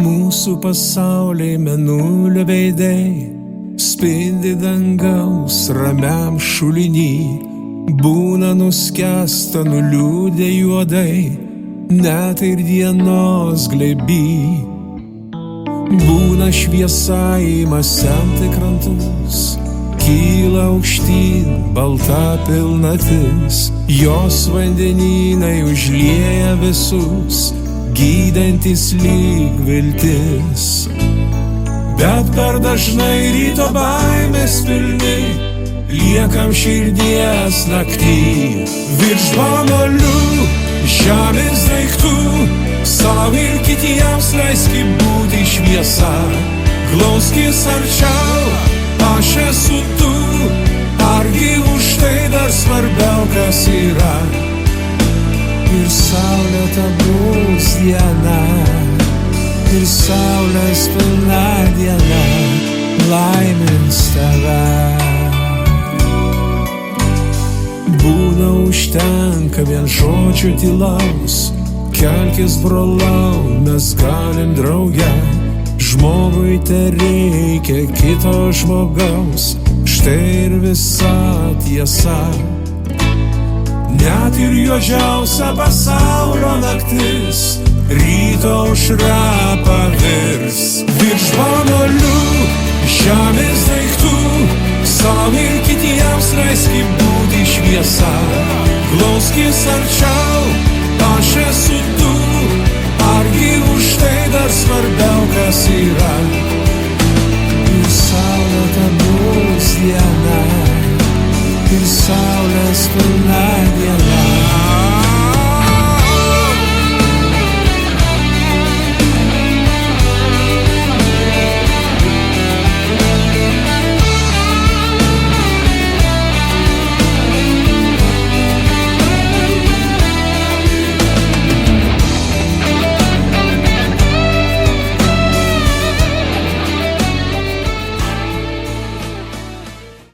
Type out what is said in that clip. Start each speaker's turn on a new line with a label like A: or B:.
A: Mūsų pasauliai mėnulio veidai spindi dangaus ramiam šuliny, būna nuskęsta nuliūdę juodai, net ir dienos glėby. Būna šviesa ima semti krantus, kyla aukštyn balta pilnatis, jos vandenynai užlieja visus, gydantis lyg viltis. Bet per dažnai ryto baimės pilni, liekam širdies naktį. Virš banalių žemės daiktų savo ir kitiems leiski būti šviesa. Glauskis arčiau, aš esu tu, argi už tai dar svarbiau kas yra. Ir saulėta bus diena, ir saulės pilna diena laimins tave. Būna užtenka vien žodžių tylaus, kelkis brolau, mes galim drauge. Žmogui tereikia kito žmogaus, štai ir visa tiesa. Net ir juodžiausia pasaulio naktis ryto aušra pavirs. Virš banalių žemės daiktų savo ir kitiems leiski būti šviesa. Glauskis arčiau, aš esu tu, argi už tai dar svarbiau kas yra. Ir saulėta